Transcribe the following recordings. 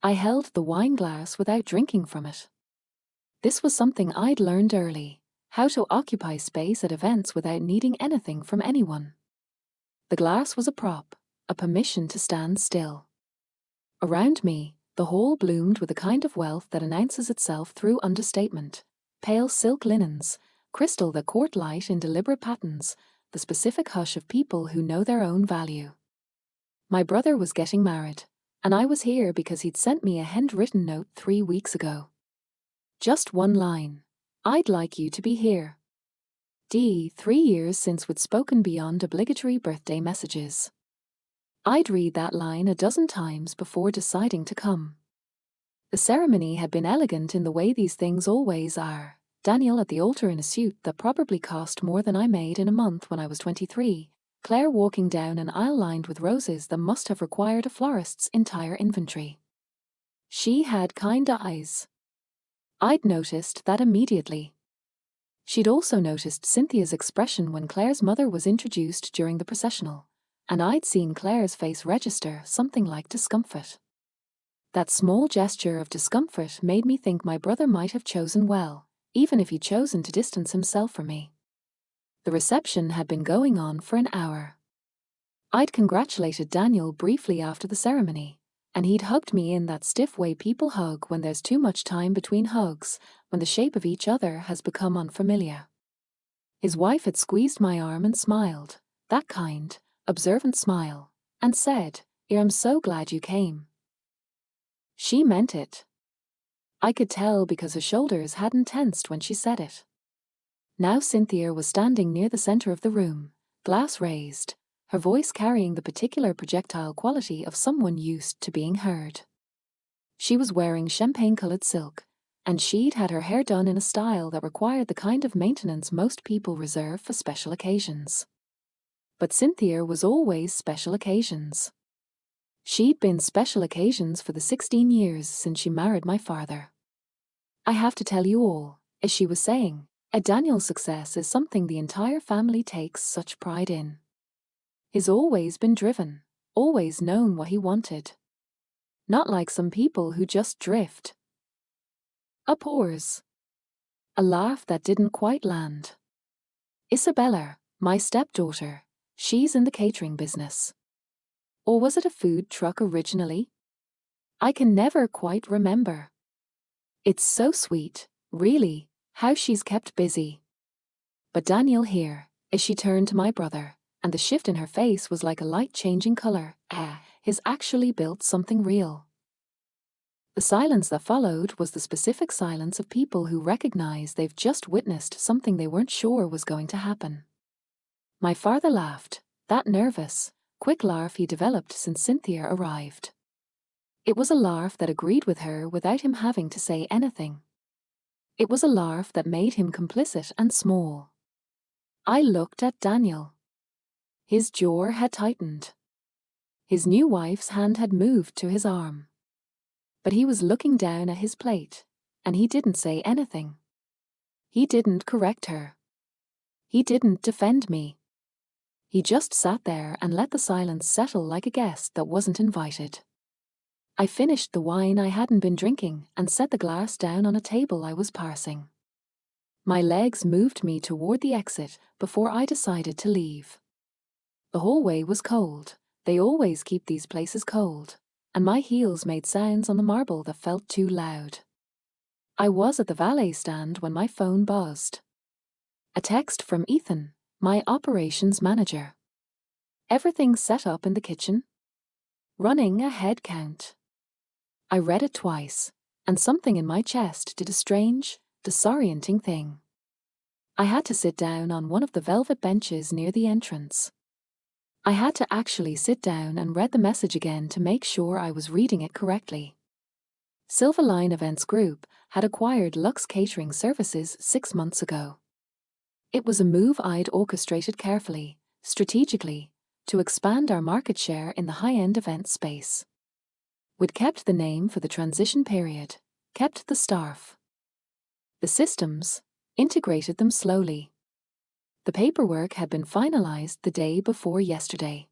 I held the wine glass without drinking from it. This was something I'd learned early, how to occupy space at events without needing anything from anyone. The glass was a prop, a permission to stand still. Around me, the hall bloomed with a kind of wealth that announces itself through understatement. Pale silk linens, crystal that court light in deliberate patterns, the specific hush of people who know their own value. My brother was getting married, and I was here because he'd sent me a handwritten note 3 weeks ago. Just one line. I'd like you to be here. 3 years since we'd spoken beyond obligatory birthday messages. I'd read that line a dozen times before deciding to come. The ceremony had been elegant in the way these things always are. Daniel at the altar in a suit that probably cost more than I made in a month when I was 23. Claire walking down an aisle lined with roses that must have required a florist's entire inventory. She had kind eyes. I'd noticed that immediately. She'd also noticed Cynthia's expression when Claire's mother was introduced during the processional, and I'd seen Claire's face register something like discomfort. That small gesture of discomfort made me think my brother might have chosen well, even if he'd chosen to distance himself from me. The reception had been going on for an hour. I'd congratulated Daniel briefly after the ceremony, and he'd hugged me in that stiff way people hug when there's too much time between hugs, when the shape of each other has become unfamiliar. His wife had squeezed my arm and smiled, that kind, observant smile, and said, "I'm so glad you came." She meant it. I could tell because her shoulders hadn't tensed when she said it. Now Cynthia was standing near the center of the room, glass raised, her voice carrying the particular projectile quality of someone used to being heard. She was wearing champagne-colored silk, and she'd had her hair done in a style that required the kind of maintenance most people reserve for special occasions. But Cynthia was always special occasions. She'd been special occasions for the 16 years since she married my father. I have to tell you all, as she was saying, Daniel's success is something the entire family takes such pride in. He's always been driven, always known what he wanted. Not like some people who just drift. A pause. A laugh that didn't quite land. Isabella, my stepdaughter, she's in the catering business. Or was it a food truck originally? I can never quite remember. It's so sweet, really, how she's kept busy. But Daniel here, as she turned to my brother, and the shift in her face was like a light changing color. He's actually built something real. The silence that followed was the specific silence of people who recognize they've just witnessed something they weren't sure was going to happen. My father laughed, that nervous, quick laugh he developed since Cynthia arrived. It was a laugh that agreed with her without him having to say anything. It was a laugh that made him complicit and small. I looked at Daniel. His jaw had tightened. His new wife's hand had moved to his arm. But he was looking down at his plate, and he didn't say anything. He didn't correct her. He didn't defend me. He just sat there and let the silence settle like a guest that wasn't invited. I finished the wine I hadn't been drinking and set the glass down on a table I was passing. My legs moved me toward the exit before I decided to leave. The hallway was cold. They always keep these places cold, and my heels made sounds on the marble that felt too loud. I was at the valet stand when my phone buzzed. A text from Ethan, my operations manager. Everything's set up in the kitchen? Running a head count. I read it twice, and something in my chest did a strange, disorienting thing. I had to sit down on one of the velvet benches near the entrance. I had to actually sit down and read the message again to make sure I was reading it correctly. Silver Line Events Group had acquired Lux Catering Services 6 months ago. It was a move I'd orchestrated carefully, strategically, to expand our market share in the high-end event space. We'd kept the name for the transition period, kept the staff. The systems, integrated them slowly. The paperwork had been finalized the day before yesterday.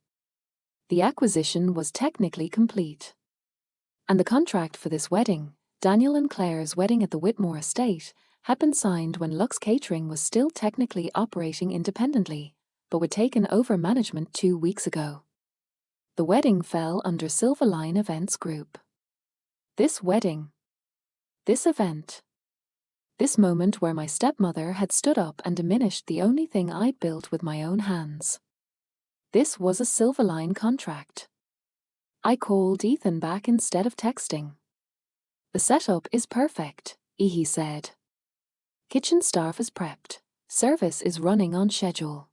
The acquisition was technically complete. And the contract for this wedding, Daniel and Claire's wedding at the Whitmore estate, had been signed when Lux Catering was still technically operating independently, but would taken over management 2 weeks ago. The wedding fell under Silverline Events Group. This wedding. This event. This moment where my stepmother had stood up and diminished the only thing I'd built with my own hands. This was a Silverline contract. I called Ethan back instead of texting. The setup is perfect, he said. Kitchen staff is prepped. Service is running on schedule.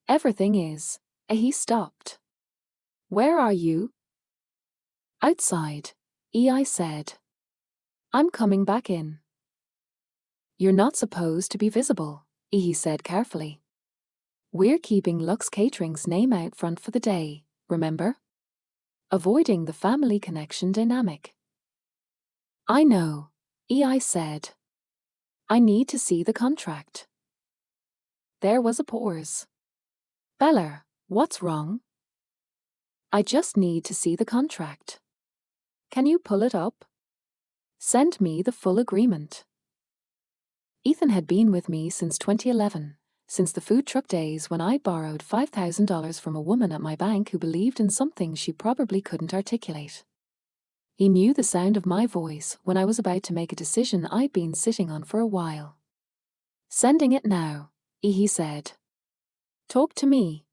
Everything is. He stopped. Where are you? Outside, I said. I'm coming back in. You're not supposed to be visible, he said carefully. We're keeping Lux Catering's name out front for the day, remember? Avoiding the family connection dynamic. I know, I said. I need to see the contract. There was a pause. Bella, what's wrong? I just need to see the contract. Can you pull it up? Send me the full agreement. Ethan had been with me since 2011, since the food truck days when I borrowed $5,000 from a woman at my bank who believed in something she probably couldn't articulate. He knew the sound of my voice when I was about to make a decision I'd been sitting on for a while. Sending it now, he said. Talk to me.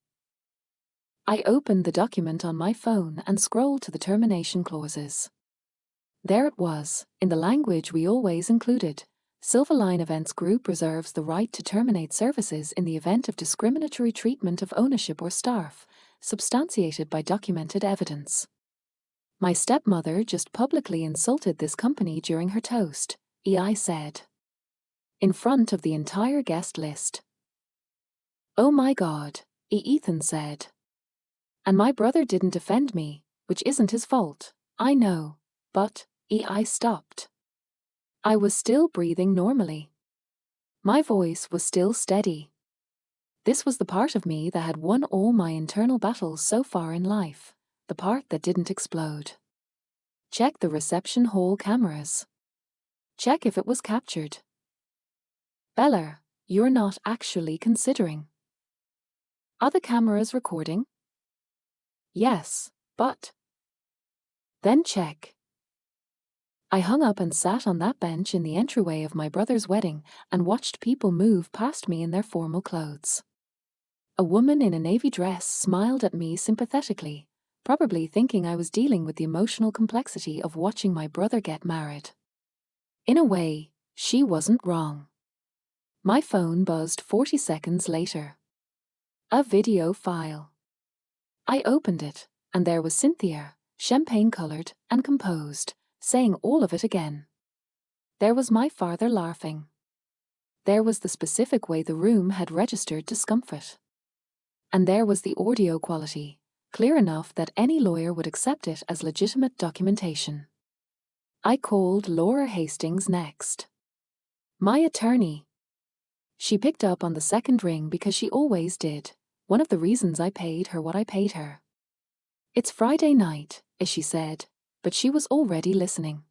I opened the document on my phone and scrolled to the termination clauses. There it was, in the language we always included. Silverline Events Group reserves the right to terminate services in the event of discriminatory treatment of ownership or staff, substantiated by documented evidence. My stepmother just publicly insulted this company during her toast, I said. In front of the entire guest list. Oh my God, Ethan said. And my brother didn't defend me, which isn't his fault, I know, but, I stopped. I was still breathing normally. My voice was still steady. This was the part of me that had won all my internal battles so far in life, the part that didn't explode. Check the reception hall cameras. Check if it was captured. Bella, you're not actually considering. Are the cameras recording? Yes, but. Then check. I hung up and sat on that bench in the entryway of my brother's wedding and watched people move past me in their formal clothes. A woman in a navy dress smiled at me sympathetically, probably thinking I was dealing with the emotional complexity of watching my brother get married. In a way, she wasn't wrong. My phone buzzed 40 seconds later. A video file. I opened it, and there was Cynthia, champagne-colored and composed, saying all of it again. There was my father laughing. There was the specific way the room had registered discomfort. And there was the audio quality, clear enough that any lawyer would accept it as legitimate documentation. I called Laura Hastings next. My attorney. She picked up on the second ring because she always did, one of the reasons I paid her what I paid her. It's Friday night, as she said, but she was already listening.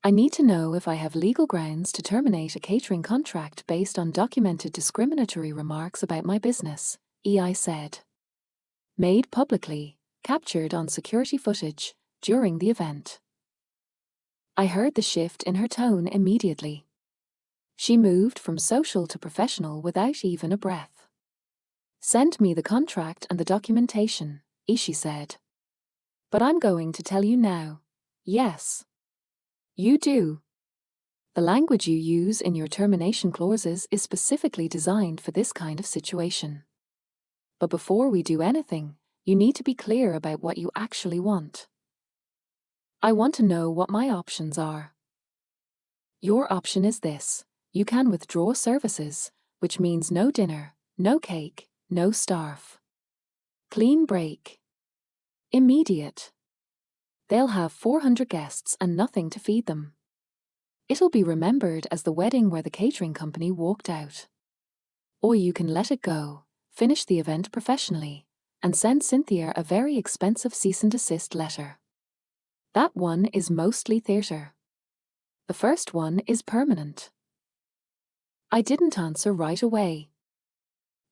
I need to know if I have legal grounds to terminate a catering contract based on documented discriminatory remarks about my business, I said. Made publicly, captured on security footage, during the event. I heard the shift in her tone immediately. She moved from social to professional without even a breath. Send me the contract and the documentation, she said. But I'm going to tell you now. Yes. You do. The language you use in your termination clauses is specifically designed for this kind of situation. But before we do anything, you need to be clear about what you actually want. I want to know what my options are. Your option is this. You can withdraw services, which means no dinner, no cake, no staff. Clean break. Immediate. They'll have 400 guests and nothing to feed them. It'll be remembered as the wedding where the catering company walked out. Or you can let it go, finish the event professionally, and send Cynthia a very expensive cease and desist letter. That one is mostly theatre. The first one is permanent. I didn't answer right away.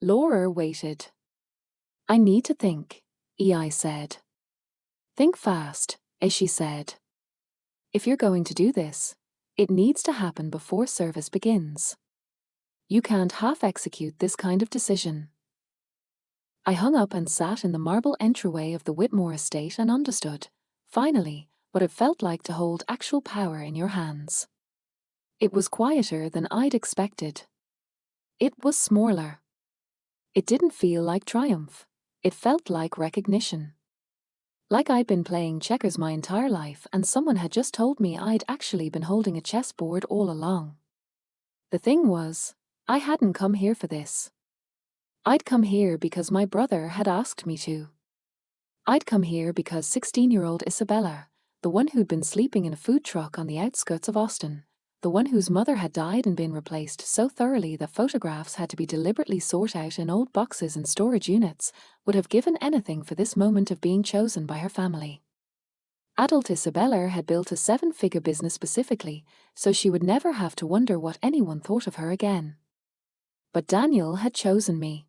Laura waited. I need to think, I said. Think fast, she said. If you're going to do this, it needs to happen before service begins. You can't half-execute this kind of decision. I hung up and sat in the marble entryway of the Whitmore estate and understood, finally, what it felt like to hold actual power in your hands. It was quieter than I'd expected. It was smaller. It didn't feel like triumph. It felt like recognition. Like I'd been playing checkers my entire life and someone had just told me I'd actually been holding a chessboard all along. The thing was, I hadn't come here for this. I'd come here because my brother had asked me to. I'd come here because 16-year-old Isabella, the one who'd been sleeping in a food truck on the outskirts of Austin, the one whose mother had died and been replaced so thoroughly that photographs had to be deliberately sorted out in old boxes and storage units, would have given anything for this moment of being chosen by her family. Adult Isabella had built a 7-figure business specifically, so she would never have to wonder what anyone thought of her again. But Daniel had chosen me.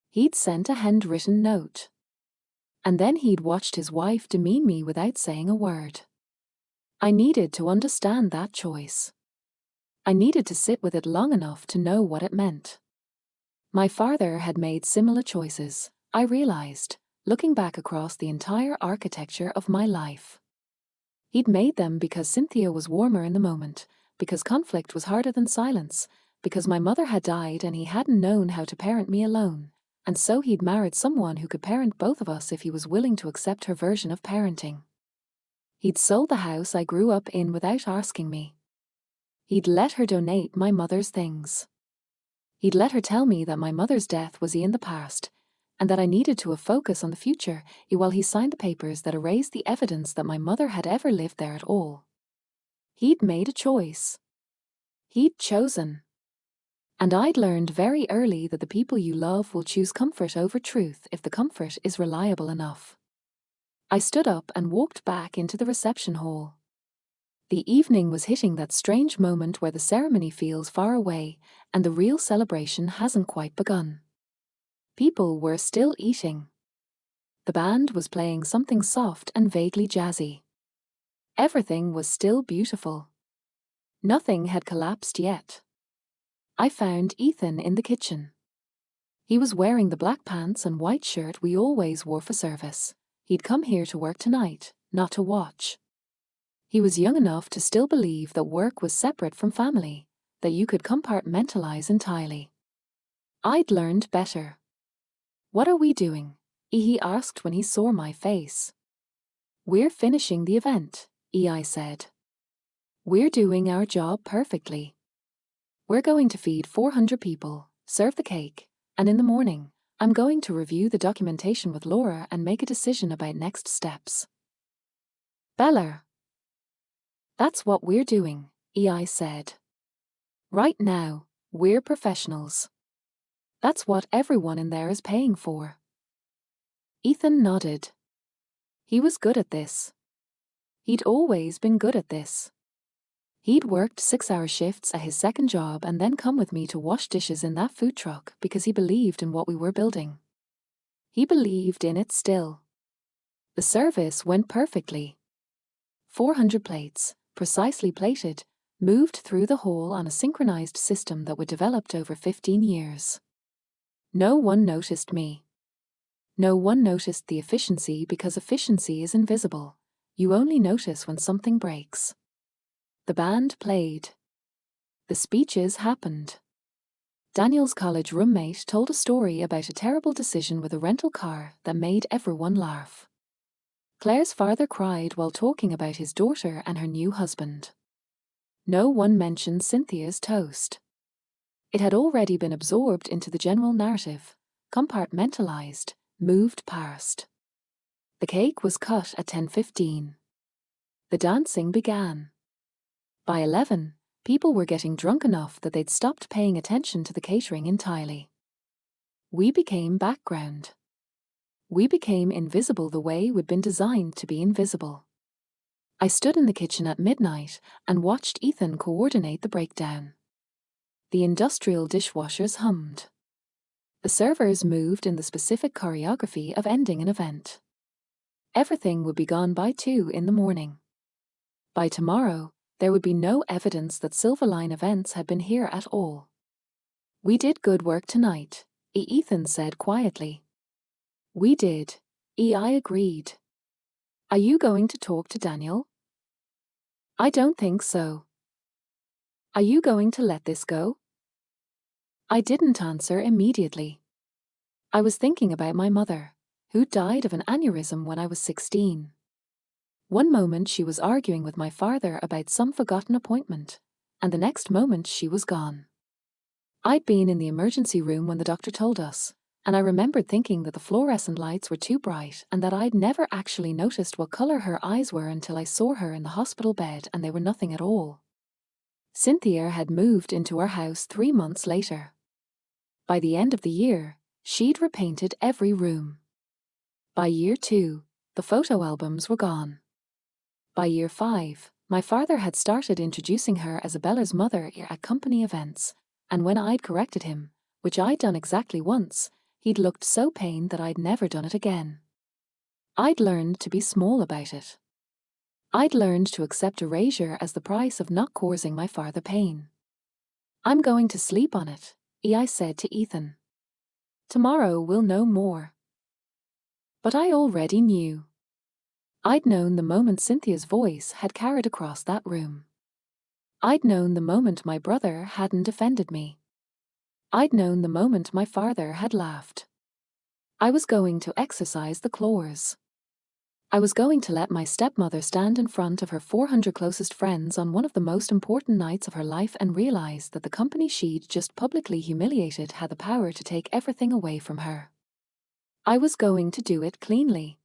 He'd sent a handwritten note. And then he'd watched his wife demean me without saying a word. I needed to understand that choice. I needed to sit with it long enough to know what it meant. My father had made similar choices, I realized, looking back across the entire architecture of my life. He'd made them because Cynthia was warmer in the moment, because conflict was harder than silence, because my mother had died and he hadn't known how to parent me alone, and so he'd married someone who could parent both of us if he was willing to accept her version of parenting. He'd sold the house I grew up in without asking me. He'd let her donate my mother's things. He'd let her tell me that my mother's death was in the past, and that I needed to focus on the future while he signed the papers that erased the evidence that my mother had ever lived there at all. He'd made a choice. He'd chosen. And I'd learned very early that the people you love will choose comfort over truth if the comfort is reliable enough. I stood up and walked back into the reception hall. The evening was hitting that strange moment where the ceremony feels far away and the real celebration hasn't quite begun. People were still eating. The band was playing something soft and vaguely jazzy. Everything was still beautiful. Nothing had collapsed yet. I found Ethan in the kitchen. He was wearing the black pants and white shirt we always wore for service. He'd come here to work tonight, not to watch. He was young enough to still believe that work was separate from family, that you could compartmentalize entirely. I'd learned better. What are we doing? He asked when he saw my face. We're finishing the event, I said. We're doing our job perfectly. We're going to feed 400 people, serve the cake, and in the morning, I'm going to review the documentation with Laura and make a decision about next steps. Bella. That's what we're doing, I said. Right now, we're professionals. That's what everyone in there is paying for. Ethan nodded. He was good at this. He'd always been good at this. He'd worked 6-hour shifts at his second job and then come with me to wash dishes in that food truck because he believed in what we were building. He believed in it still. The service went perfectly. 400 plates, precisely plated, moved through the hall on a synchronized system that would developed over 15 years. No one noticed me. No one noticed the efficiency because efficiency is invisible. You only notice when something breaks. The band played. The speeches happened. Daniel's college roommate told a story about a terrible decision with a rental car that made everyone laugh. Claire's father cried while talking about his daughter and her new husband. No one mentioned Cynthia's toast. It had already been absorbed into the general narrative, compartmentalized, moved past. The cake was cut at 10:15. The dancing began. By 11, people were getting drunk enough that they'd stopped paying attention to the catering entirely. We became background. We became invisible the way we'd been designed to be invisible. I stood in the kitchen at midnight and watched Ethan coordinate the breakdown. The industrial dishwashers hummed. The servers moved in the specific choreography of ending an event. Everything would be gone by 2 in the morning. By tomorrow, there would be no evidence that Silverline Events had been here at all. "We did good work tonight," Ethan said quietly. "We did," I agreed. "Are you going to talk to Daniel?" "I don't think so." "Are you going to let this go?" I didn't answer immediately. I was thinking about my mother, who died of an aneurysm when I was 16. One moment she was arguing with my father about some forgotten appointment, and the next moment she was gone. I'd been in the emergency room when the doctor told us, and I remembered thinking that the fluorescent lights were too bright and that I'd never actually noticed what color her eyes were until I saw her in the hospital bed and they were nothing at all. Cynthia had moved into our house 3 months later. By the end of the year, she'd repainted every room. By year 2, the photo albums were gone. By year 5, my father had started introducing her as Abella's mother at company events, and when I'd corrected him, which I'd done exactly once, he'd looked so pained that I'd never done it again. I'd learned to be small about it. I'd learned to accept erasure as the price of not causing my father pain. "I'm going to sleep on it," I said to Ethan. "Tomorrow we'll know more." But I already knew. I'd known the moment Cynthia's voice had carried across that room. I'd known the moment my brother hadn't defended me. I'd known the moment my father had laughed. I was going to exercise the clause. I was going to let my stepmother stand in front of her 400 closest friends on one of the most important nights of her life and realize that the company she'd just publicly humiliated had the power to take everything away from her. I was going to do it cleanly.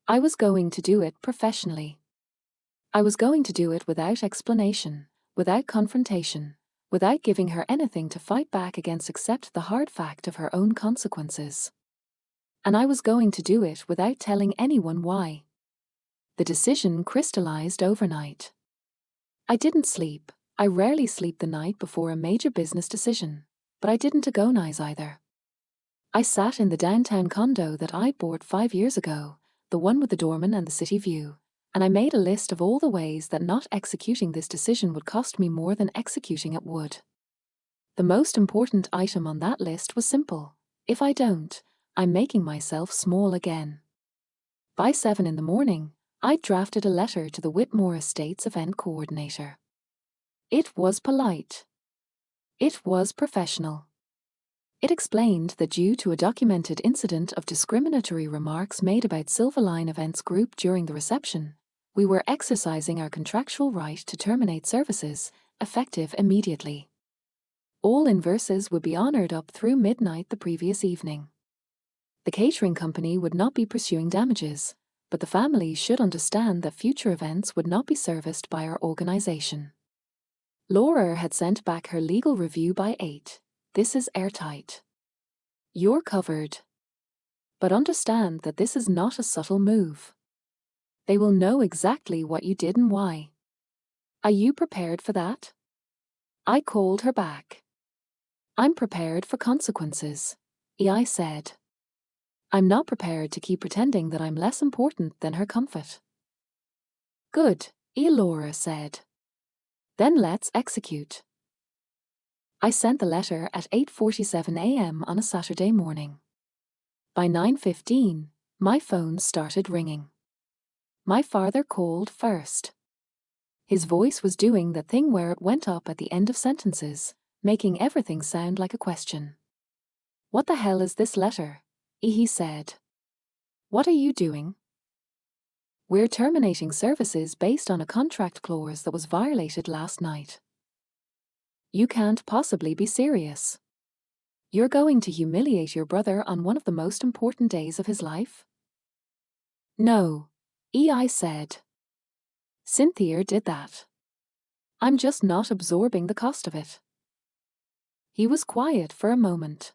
I was going to do it professionally. I was going to do it without explanation, without confrontation, without giving her anything to fight back against except the hard fact of her own consequences. And I was going to do it without telling anyone why. The decision crystallized overnight. I didn't sleep. I rarely sleep the night before a major business decision, but I didn't agonize either. I sat in the downtown condo that I bought 5 years ago, the one with the doorman and the city view, and I made a list of all the ways that not executing this decision would cost me more than executing it would. The most important item on that list was simple: if I don't, I'm making myself small again. By 7 in the morning, I'd drafted a letter to the Whitmore Estates event coordinator. It was polite. It was professional. It explained that due to a documented incident of discriminatory remarks made about Silverline Events Group during the reception, we were exercising our contractual right to terminate services, effective immediately. All invoices would be honored up through midnight the previous evening. The catering company would not be pursuing damages, but the family should understand that future events would not be serviced by our organization. Laura had sent back her legal review by 8. "This is airtight. You're covered. But understand that this is not a subtle move. They will know exactly what you did and why. Are you prepared for that?" I called her back. "I'm prepared for consequences," I said. "I'm not prepared to keep pretending that I'm less important than her comfort." "Good," Laura said. "Then let's execute." I sent the letter at 8:47 a.m. on a Saturday morning. By 9:15, my phone started ringing. My father called first. His voice was doing that thing where it went up at the end of sentences, making everything sound like a question. "What the hell is this letter?" he said. "What are you doing?" "We're terminating services based on a contract clause that was violated last night." "You can't possibly be serious. You're going to humiliate your brother on one of the most important days of his life?" "No," I said. "Cynthia did that. I'm just not absorbing the cost of it." He was quiet for a moment.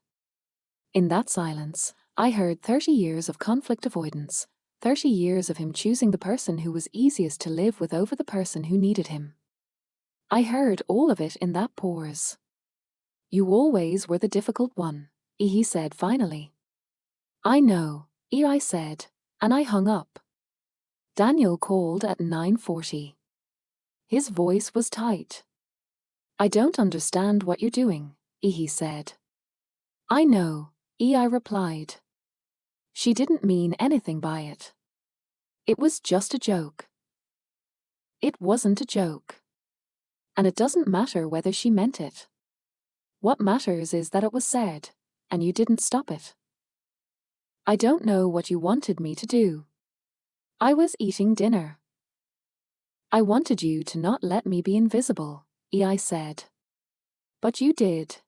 In that silence, I heard 30 years of conflict avoidance, 30 years of him choosing the person who was easiest to live with over the person who needed him. I heard all of it in that pause. You always were the difficult one, he said finally. I know, I said, and I hung up. Daniel called at 9:40. His voice was tight. I don't understand what you're doing, he said. I know, I replied. She didn't mean anything by it. It was just a joke. It wasn't a joke. And it doesn't matter whether she meant it. What matters is that it was said, and you didn't stop it. I don't know what you wanted me to do. I was eating dinner. I wanted you to not let me be invisible, I said. But you did.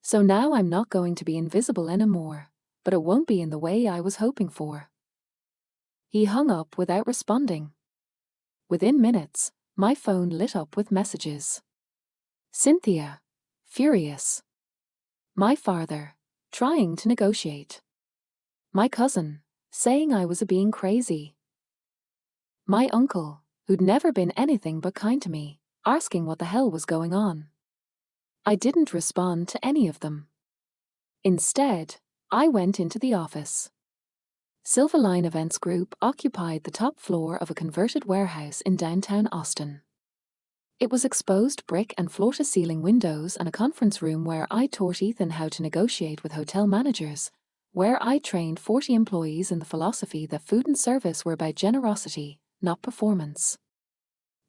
So now I'm not going to be invisible anymore, but it won't be in the way I was hoping for. He hung up without responding. Within minutes, my phone lit up with messages. Cynthia, furious. My father, trying to negotiate. My cousin, saying I was being crazy. My uncle, who'd never been anything but kind to me, asking what the hell was going on. I didn't respond to any of them. Instead, I went into the office. Silverline Events Group occupied the top floor of a converted warehouse in downtown Austin. It was exposed brick and floor-to-ceiling windows and a conference room where I taught Ethan how to negotiate with hotel managers, where I trained 40 employees in the philosophy that food and service were about generosity, not performance.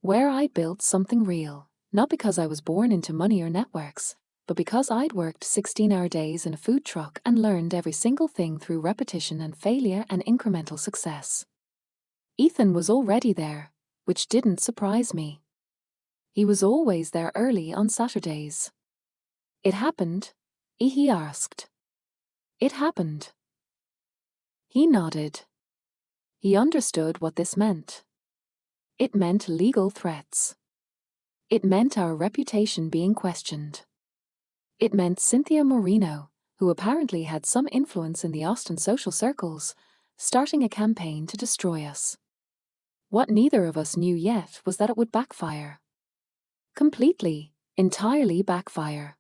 Where I built something real, not because I was born into money or networks, but because I'd worked 16-hour days in a food truck and learned every single thing through repetition and failure and incremental success. Ethan was already there, which didn't surprise me. He was always there early on Saturdays. It happened? He asked. It happened. He nodded. He understood what this meant. It meant legal threats. It meant our reputation being questioned. It meant Cynthia Moreno, who apparently had some influence in the Austin social circles, starting a campaign to destroy us. What neither of us knew yet was that it would backfire. Completely, entirely backfire.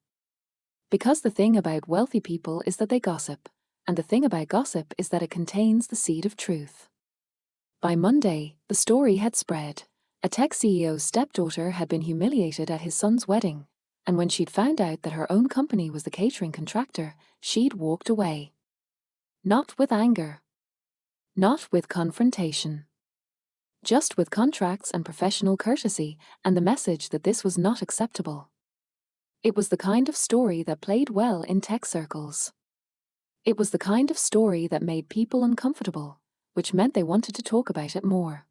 Because the thing about wealthy people is that they gossip, and the thing about gossip is that it contains the seed of truth. By Monday, the story had spread. A tech CEO's stepdaughter had been humiliated at his son's wedding, and when she'd found out that her own company was the catering contractor, she'd walked away. Not with anger. Not with confrontation. Just with contracts and professional courtesy and the message that this was not acceptable. It was the kind of story that played well in tech circles. It was the kind of story that made people uncomfortable, which meant they wanted to talk about it more.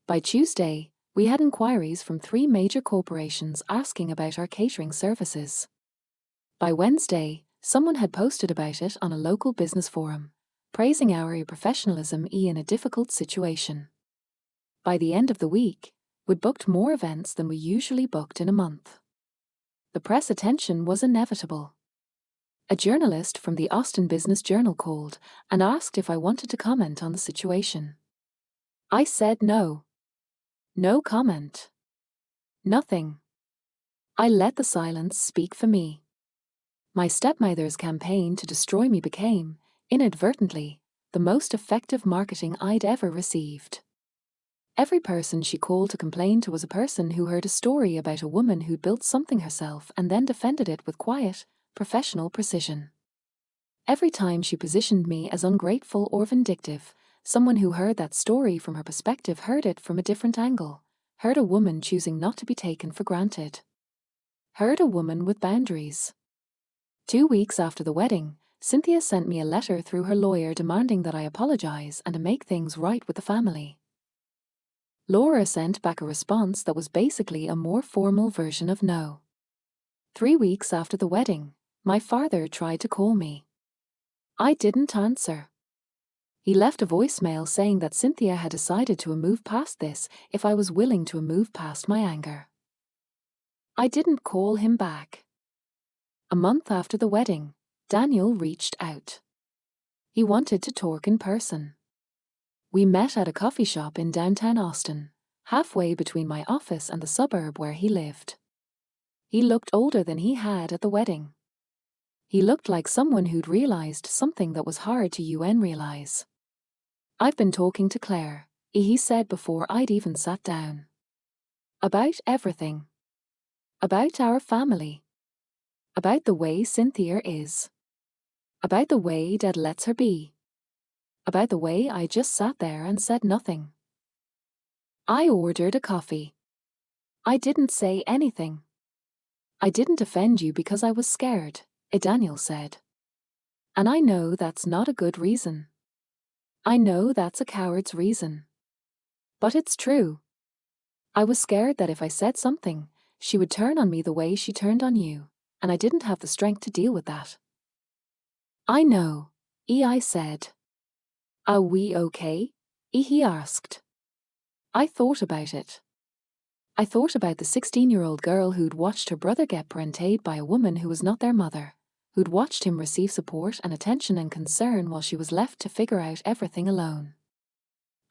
By Tuesday, we had inquiries from 3 major corporations asking about our catering services. By Wednesday, someone had posted about it on a local business forum, praising our professionalism in a difficult situation. By the end of the week, we'd booked more events than we usually booked in a month. The press attention was inevitable. A journalist from the Austin Business Journal called and asked if I wanted to comment on the situation. I said no. No comment. Nothing. I let the silence speak for me. My stepmother's campaign to destroy me became, inadvertently, the most effective marketing I'd ever received. Every person she called to complain to was a person who heard a story about a woman who built something herself and then defended it with quiet, professional precision. Every time she positioned me as ungrateful or vindictive, someone who heard that story from her perspective heard it from a different angle, heard a woman choosing not to be taken for granted. Heard a woman with boundaries. 2 weeks after the wedding, Cynthia sent me a letter through her lawyer demanding that I apologize and to make things right with the family. Laura sent back a response that was basically a more formal version of no. 3 weeks after the wedding, my father tried to call me. I didn't answer. He left a voicemail saying that Cynthia had decided to move past this if I was willing to move past my anger. I didn't call him back. A month after the wedding, Daniel reached out. He wanted to talk in person. We met at a coffee shop in downtown Austin, halfway between my office and the suburb where he lived. He looked older than he had at the wedding. He looked like someone who'd realized something that was hard to realize. "I've been talking to Claire," he said before I'd even sat down. "About everything. About our family. About the way Cynthia is. About the way Dad lets her be. About the way I just sat there and said nothing. I ordered a coffee. I didn't say anything. I didn't offend you because I was scared," Daniel said. "And I know that's not a good reason. I know that's a coward's reason. But it's true. I was scared that if I said something, she would turn on me the way she turned on you, and I didn't have the strength to deal with that." "I know," I said. "Are we okay?" he asked. I thought about it. I thought about the 16-year-old girl who'd watched her brother get parented by a woman who was not their mother, who'd watched him receive support and attention and concern while she was left to figure out everything alone.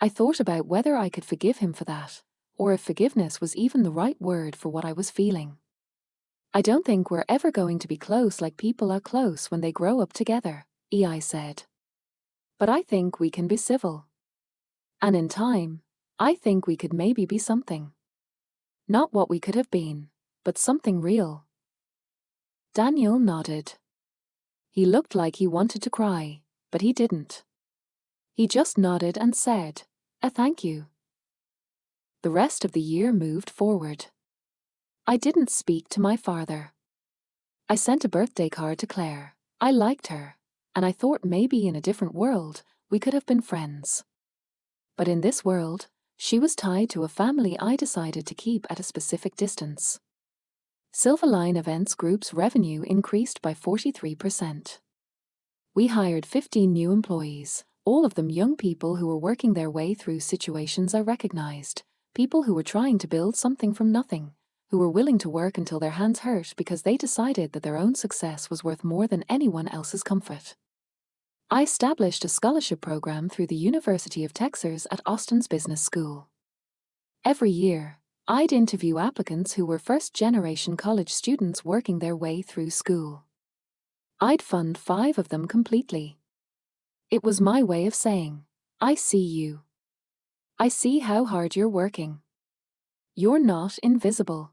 I thought about whether I could forgive him for that, or if forgiveness was even the right word for what I was feeling. "I don't think we're ever going to be close like people are close when they grow up together," I said. "But I think we can be civil. And in time, I think we could maybe be something. Not what we could have been, but something real." Daniel nodded. He looked like he wanted to cry, but he didn't. He just nodded and said, "Thank you." The rest of the year moved forward. I didn't speak to my father. I sent a birthday card to Claire. I liked her, and I thought maybe in a different world, we could have been friends. But in this world, she was tied to a family I decided to keep at a specific distance. Silverline Events Group's revenue increased by 43%. We hired 15 new employees, all of them young people who were working their way through situations I recognized, people who were trying to build something from nothing, who were willing to work until their hands hurt because they decided that their own success was worth more than anyone else's comfort. I established a scholarship program through the University of Texas at Austin's Business School. Every year, I'd interview applicants who were first-generation college students working their way through school. I'd fund 5 of them completely. It was my way of saying, "I see you. I see how hard you're working. You're not invisible."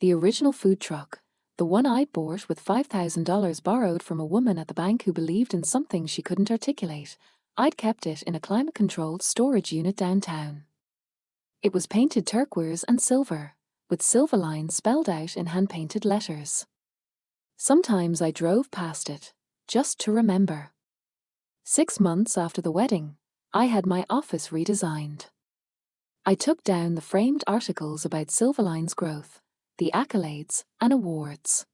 The original food truck, the one I bought with $5,000 borrowed from a woman at the bank who believed in something she couldn't articulate, I'd kept it in a climate-controlled storage unit downtown. It was painted turquoise and silver, with Silverline spelled out in hand-painted letters. Sometimes I drove past it, just to remember. 6 months after the wedding, I had my office redesigned. I took down the framed articles about Silverline's growth, the accolades, and awards.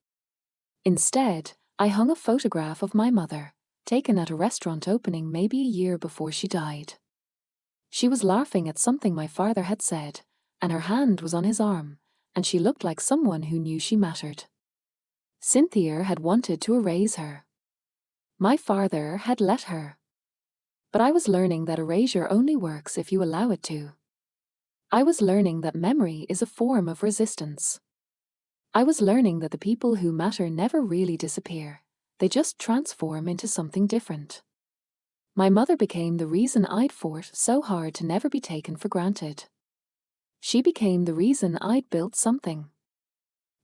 Instead, I hung a photograph of my mother, taken at a restaurant opening maybe a year before she died. She was laughing at something my father had said, and her hand was on his arm, and she looked like someone who knew she mattered. Cynthia had wanted to erase her. My father had let her. But I was learning that erasure only works if you allow it to. I was learning that memory is a form of resistance. I was learning that the people who matter never really disappear, they just transform into something different. My mother became the reason I'd fought so hard to never be taken for granted. She became the reason I'd built something.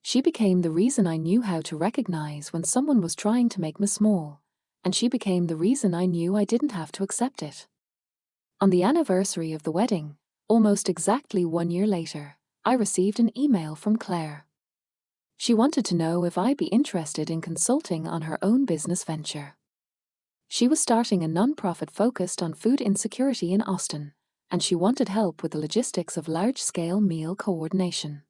She became the reason I knew how to recognize when someone was trying to make me small, and she became the reason I knew I didn't have to accept it. On the anniversary of the wedding, almost exactly 1 year later, I received an email from Claire. She wanted to know if I'd be interested in consulting on her own business venture. She was starting a nonprofit focused on food insecurity in Austin, and she wanted help with the logistics of large-scale meal coordination.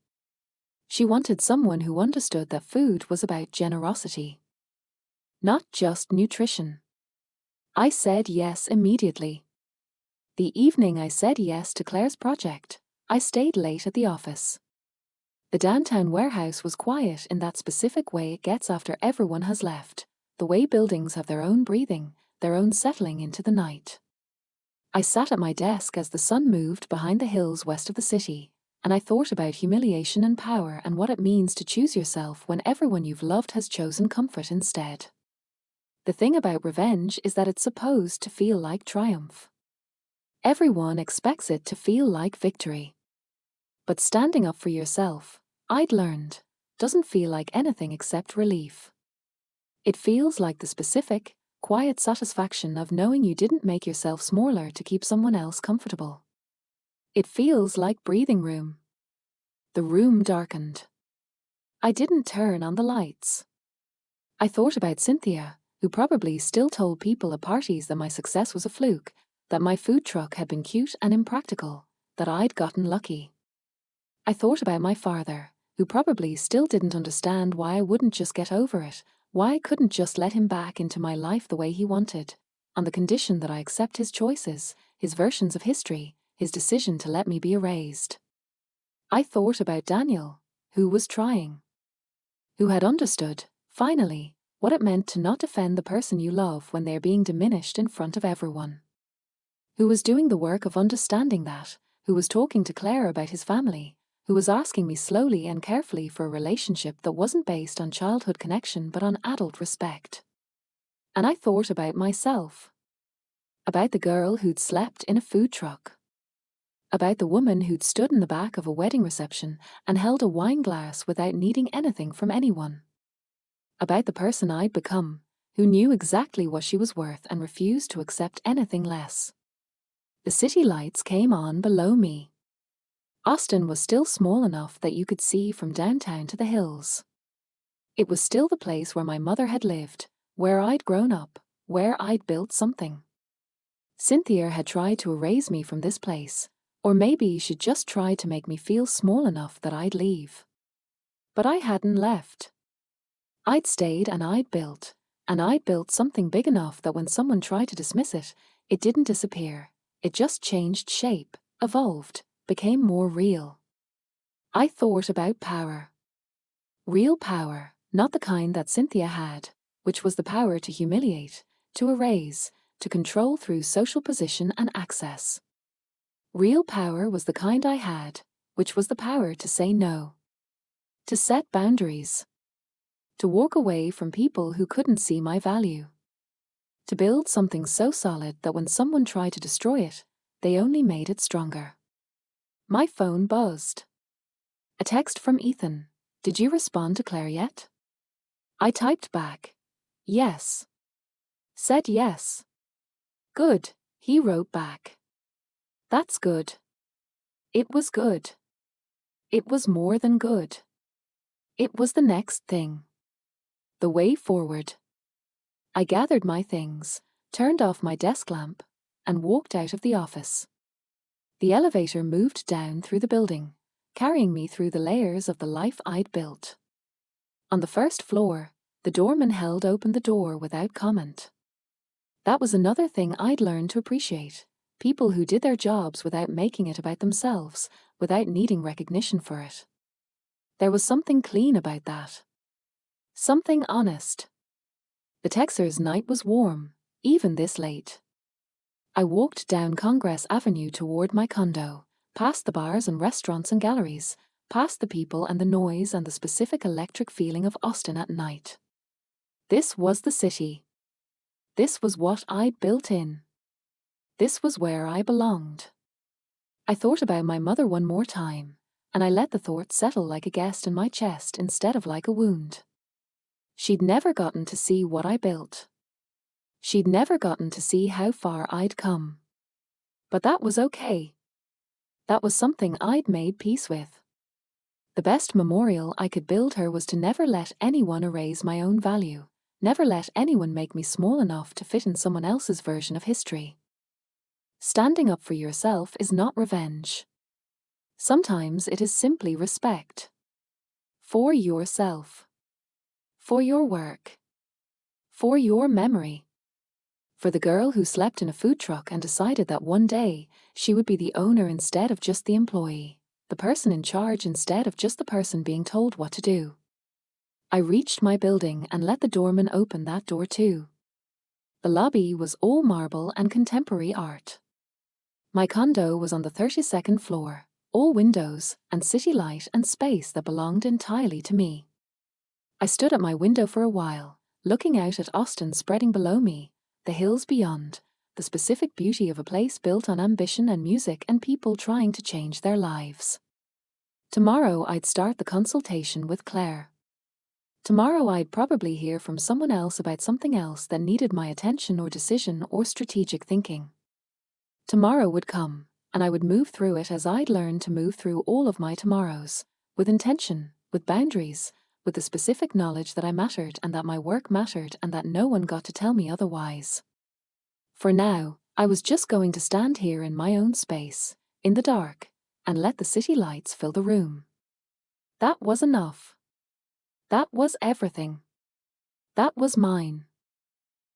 She wanted someone who understood that food was about generosity, not just nutrition. I said yes immediately. The evening I said yes to Claire's project, I stayed late at the office. The downtown warehouse was quiet in that specific way it gets after everyone has left, the way buildings have their own breathing, their own settling into the night. I sat at my desk as the sun moved behind the hills west of the city, and I thought about humiliation and power and what it means to choose yourself when everyone you've loved has chosen comfort instead. The thing about revenge is that it's supposed to feel like triumph. Everyone expects it to feel like victory. But standing up for yourself, I'd learned, doesn't feel like anything except relief. It feels like the specific, quiet satisfaction of knowing you didn't make yourself smaller to keep someone else comfortable. It feels like breathing room. The room darkened. I didn't turn on the lights. I thought about Cynthia, who probably still told people at parties that my success was a fluke, that my food truck had been cute and impractical, that I'd gotten lucky. I thought about my father, who probably still didn't understand why I wouldn't just get over it, why I couldn't just let him back into my life the way he wanted, on the condition that I accept his choices, his versions of history, his decision to let me be erased. I thought about Daniel, who was trying, who had understood, finally, what it meant to not defend the person you love when they're being diminished in front of everyone. Who was doing the work of understanding that, who was talking to Claire about his family, who was asking me slowly and carefully for a relationship that wasn't based on childhood connection but on adult respect. And I thought about myself. About the girl who'd slept in a food truck. About the woman who'd stood in the back of a wedding reception and held a wine glass without needing anything from anyone. About the person I'd become, who knew exactly what she was worth and refused to accept anything less. The city lights came on below me. Austin was still small enough that you could see from downtown to the hills. It was still the place where my mother had lived, where I'd grown up, where I'd built something. Cynthia had tried to erase me from this place, or maybe she'd just tried to make me feel small enough that I'd leave. But I hadn't left. I'd stayed and I'd built something big enough that when someone tried to dismiss it, it didn't disappear. It just changed shape, evolved, became more real. I thought about power. Real power, not the kind that Cynthia had, which was the power to humiliate, to erase, to control through social position and access. Real power was the kind I had, which was the power to say no. To set boundaries. To walk away from people who couldn't see my value. To build something so solid that when someone tried to destroy it, they only made it stronger. My phone buzzed. A text from Ethan. Did you respond to Claire yet? I typed back. Yes. Said yes. Good, he wrote back. That's good. It was good. It was more than good. It was the next thing. The way forward. I gathered my things, turned off my desk lamp, and walked out of the office. The elevator moved down through the building, carrying me through the layers of the life I'd built. On the first floor, the doorman held open the door without comment. That was another thing I'd learned to appreciate. People who did their jobs without making it about themselves, without needing recognition for it. There was something clean about that. Something honest. The Texer's night was warm, even this late. I walked down Congress Avenue toward my condo, past the bars and restaurants and galleries, past the people and the noise and the specific electric feeling of Austin at night. This was the city. This was what I'd built in. This was where I belonged. I thought about my mother one more time, and I let the thought settle like a guest in my chest instead of like a wound. She'd never gotten to see what I built. She'd never gotten to see how far I'd come. But that was okay. That was something I'd made peace with. The best memorial I could build her was to never let anyone erase my own value, never let anyone make me small enough to fit in someone else's version of history. Standing up for yourself is not revenge. Sometimes it is simply respect. For yourself. For your work. For your memory. For the girl who slept in a food truck and decided that one day she would be the owner instead of just the employee, the person in charge instead of just the person being told what to do. I reached my building and let the doorman open that door too. The lobby was all marble and contemporary art. My condo was on the 32nd floor, all windows and city light and space that belonged entirely to me. I stood at my window for a while, looking out at Austin spreading below me, the hills beyond, the specific beauty of a place built on ambition and music and people trying to change their lives. Tomorrow I'd start the consultation with Claire. Tomorrow I'd probably hear from someone else about something else that needed my attention or decision or strategic thinking. Tomorrow would come, and I would move through it as I'd learned to move through all of my tomorrows, with intention, with boundaries, with the specific knowledge that I mattered and that my work mattered and that no one got to tell me otherwise. For now, I was just going to stand here in my own space, in the dark, and let the city lights fill the room. That was enough. That was everything. That was mine.